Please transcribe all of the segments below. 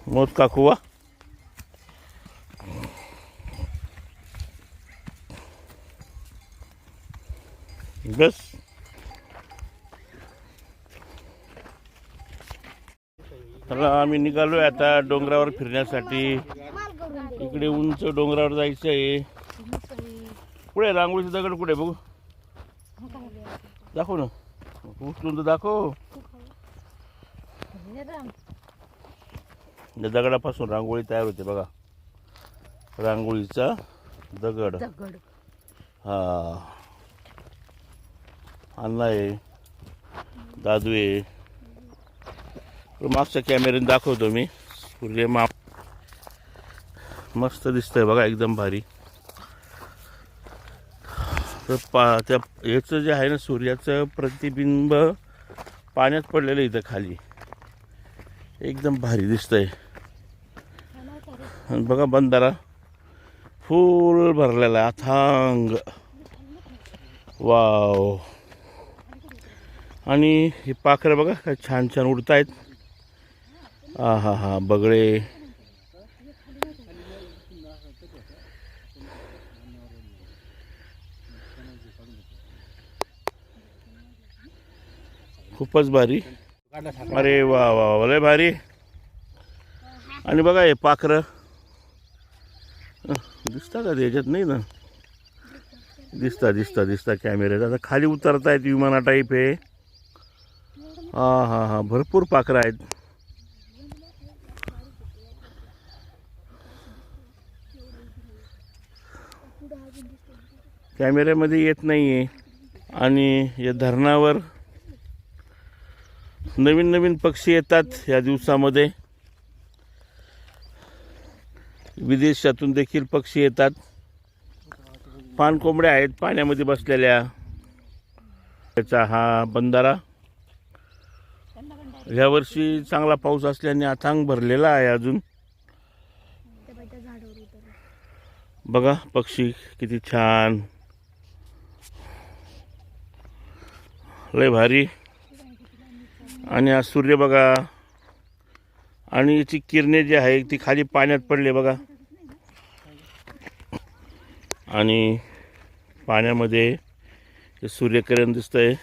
मोज काकुवा बस. चला आम्ही निघालोय आता डोंगरावर फिरण्यासाठी. इकडे उंच डोंगरावर जायचं आहे. कुठे रांगोळीचं दगड कुठे बघू, दाखव ना, उचलून तर दाखव. दगडापासून रांगोळी तयार होते बघा, रांगोळीचा दगड. हा अण्णा आहे, दादू आहे. मागच्या कॅमेऱ्याने दाखवतो मी. सूर्य मस्त दिसतंय बघा, एकदम भारी. तर त्या याचं जे आहे ना, सूर्याचं प्रतिबिंब पाण्यात पडलेलं इथं खाली, एकदम भारी दिसतंय. आणि बघा बंधारा फुल भरलेला अथांग. वाव. आणि हे पाखरं बघा काय छान छान उडतायत. हा हा हा बगळे. खूपच भारी. अरे वा वा लय भारी. आणि बघा हे पाखरं दिसता का त्याच्यात, नाही ना, दिसता दिसता दिसता कॅमेऱ्यात. आता खाली उतरतायत विमाना टाईप आहे. हा हा हा भरपूर पाखरं आहेत. कॅमेऱ्यामध्ये येत नाहीये. आणि या धरणावर नवीन नवीन पक्षी येतात या दिवसामध्ये. विदेशातून देखील पक्षी येतात. पाणकोंबड्या आहेत पाण्यामध्ये बसलेल्या. त्याचा हा बंधारा यावर्षी चांगला पाऊस असल्याने अथांग भरलेला आहे. अजून बघा पक्षी किती छान, लय भारी. आणि हा सूर्य बघा, आणि याची किरणे जी आहे ती खाली पाण्यात पडले बघा. आणि पाण्यामध्ये सूर्यकिरण दिसतंय.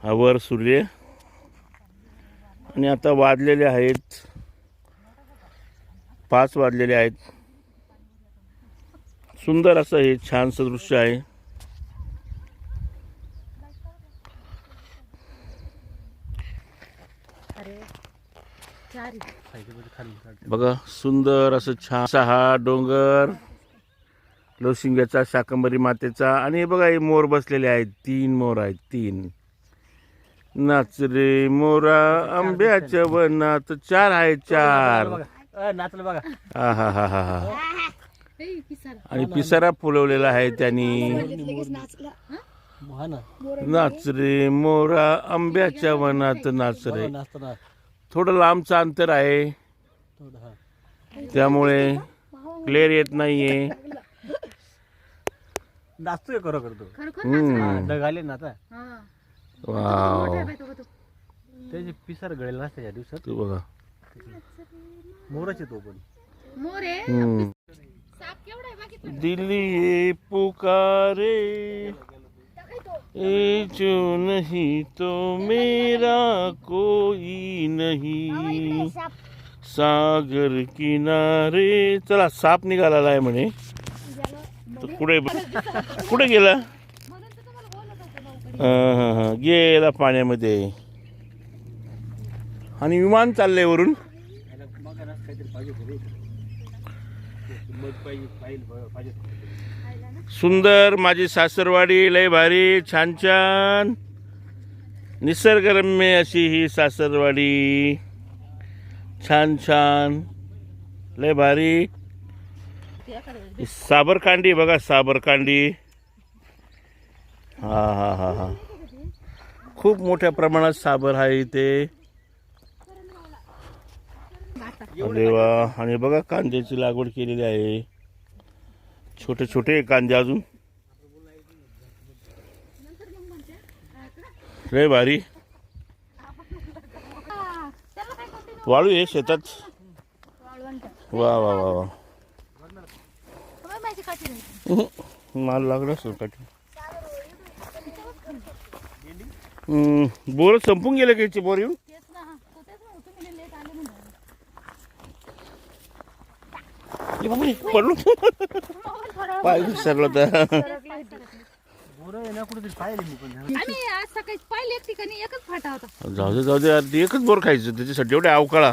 हा वर सूर्य. आणि आता वाजलेले आहेत 5 वाजलेले आहेत. सुंदर असं हे छानसं दृश्य आहे. बघा सुंदर असं छान हा डोंगर लोशिंग्याचा, शाकंभरी मातेचा. आणि हे बघा हे मोर बसलेले आहेत. 3 मोर आहेत, 3. नाच रे मोरा आंब्याच्या वनात. 4 आहेत, 4. हा हा हा हा हा. आणि पिसारा फुलवलेला आहे त्यांनी. नाच रे मोरा आंब्याच्या वनात नाच रे. थोडं लांबचं अंतर आहे त्यामुळे क्लिअर येत नाहीये. नाचतोय खरं करतो. ढगाले ना आता. वाव. त्याचे पिसार गळेल नसते या दिवसात. तू बघा मोराचे तो पण. दिल्ली पुकारे ए जो नहीं तो मेरा कोई नहीं सागर किनारे. चला साप निघालेला आहे म्हणे. पुढे कुठे गेला? गेला पाण्यामध्ये. आणि विमान चाललंय वरून. सुंदर माझी सासरवाडी, लय भारी, छान छान निसर्गरम्य अशी ही सासरवाडी. छान छान लय भारी. साबरकांडी बघा, साबरकांडी. हा हा हा हा खूप मोठ्या प्रमाणात साबर आहे इथे. अरे वा. आणि बघा कांद्याची लागवड केलेली आहे. छोटे छोटे कांदे अजून लय भारी. वाळू आहे शेतात. वा वा वा वा. माल लागला असेल काठी. बोर संपून गेले कायचे बोर येऊन. पडलो पाय घसरला तर. जाऊ दे यार, एकच बोर खायचं त्याच्यासाठी एवढे अवकाळा.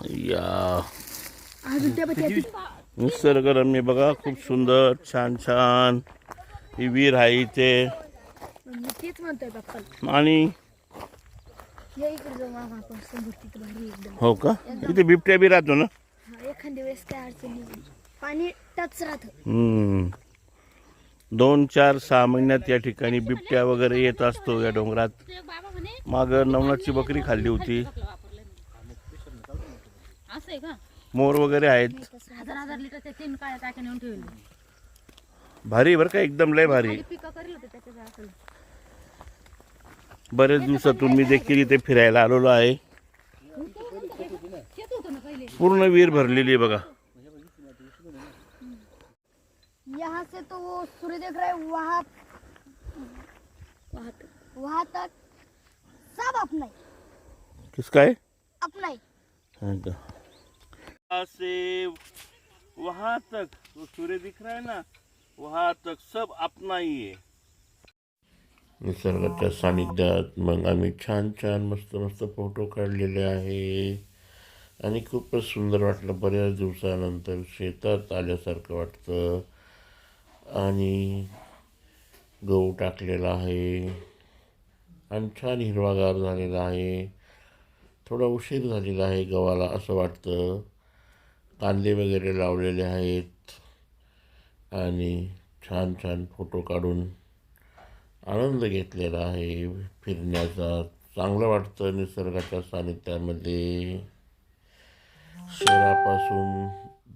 या निसर्गरम्य बघा, खूप सुंदर, छान छान. ही विहीर आहे इथे. आणि हो का, इथे बिबट्या बी राहतो ना. एखाद्या वेळेस काय अडचण नाही, पाणी टच राहत. 2, 4, 6 महिन्यात या ठिकाणी बिबट्या वगैरे येत असतो या डोंगरात. माग नवनाथची बकरी खाल्ली होती. मोर वगैरे आहेत. भारी बर का, एकदम लय भारी. बरेच दिवसातून मी देखील इथे फिरायला आलेलो आहे. पूर्ण विहीर भरलेली आहे बघा. यहाँ से तो वो सूर्य देख रहा है, वहाँ वहाँ तक सब अपना ही, किसका है? अपना ही. से वहां तक तो सूर्य दिख रहा है ना, वहां तक सब अपना ही है. निसर्गाच्या सानिध्यात मग आम्ही छान छान मस्त मस्त फोटो काढलेले आहे. आणि खूपच सुंदर वाटलं. बऱ्याच दिवसानंतर शेतात आल्यासारखं वाटतं. आणि गहू टाकलेला आहे आणि छान हिरवागार झालेला आहे. थोडा उशीर झालेला आहे गव्हाला असं वाटतं. कांदे वगैरे लावलेले आहेत आणि छान छान फोटो काढून आनंद घेतलेला आहे फिरण्याचा. चांगलं वाटतं निसर्गाच्या सानिध्यामध्ये. शहरापासून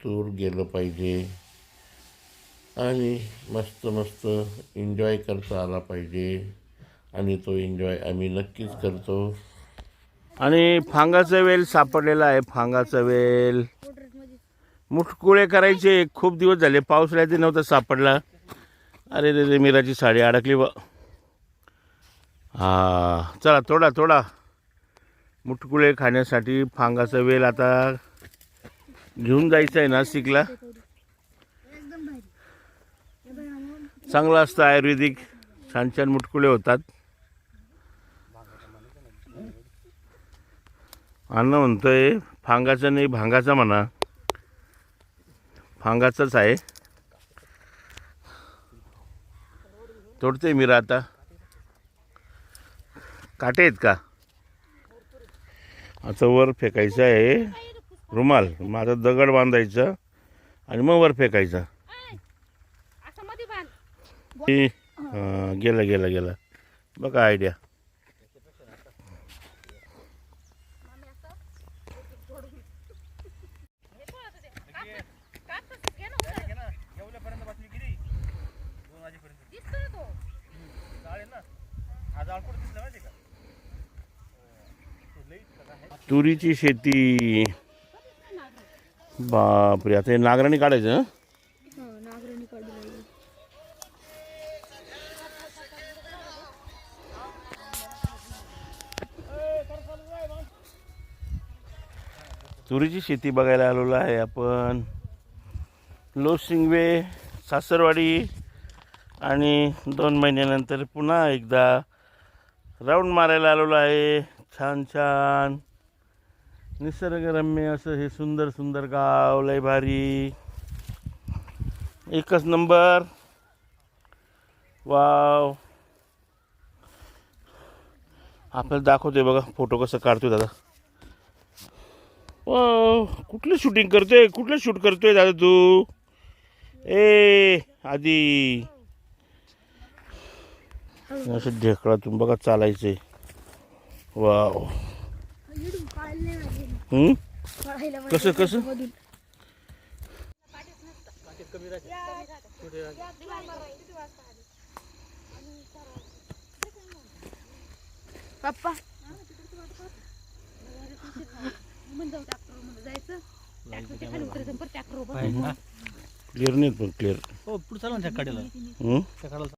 दूर गेलं पाहिजे आणि मस्त मस्त एन्जॉय करता आला पाहिजे. आणि तो एन्जॉय आम्ही नक्कीच करतो. आणि फांगाचा वेल सापडलेला आहे. फांगाचा वेल मुठकुळे करायचे. खूप दिवस झाले, पावसाळ्यात नव्हता सापडला. अरे रे रे, मिराची साडी अडकली बा. हा चला, थोडा थोडा मुठकुळे खाण्यासाठी फांगाचा वेल आता घेऊन जायचं आहे नाशिकला. चांगलं असतं, आयुर्वेदिक. छान छान मुठकुळे होतात. अन्न म्हणतोय फांगाचा नाही, भांगाचा म्हणा. फांगाचाच आहे. तोडते मीरा आता. काटे आहेत का? आता वर फेकायचं आहे रुमाल. माझा दगड बांधायचा आणि मग वर फेकायचा. गेला गेला गेला बघा आयडिया. तुरीची शेती. बापरे, आता हे नागराणी काढायचं. हं? तुरीची शेती बघायला आलेलो आहे आपण. लोसिंगवे, सासरवाडी. आणि 2 महिन्यानंतर पुन्हा एकदा राऊंड मारायला आलेलो आहे. छान छान निसर्गरम्य असं हे सुंदर सुंदर गाव. लय भारी, एकच नंबर. वाव. आपल्याला दाखवतोय बघा फोटो कसं काढतोय दादा. वाव, कुठलं शूटिंग करतोय, कुठलं शूट करतोय दादा तू? ए आधी असं ढेकळातून बघा चालायचंय. वाव. कसं कसं पप्पा पाहिजे ना. क्लिअर नाहीत पण क्लिअर हो पुढे चालू ना त्या कडेला हम्म त्या कडेला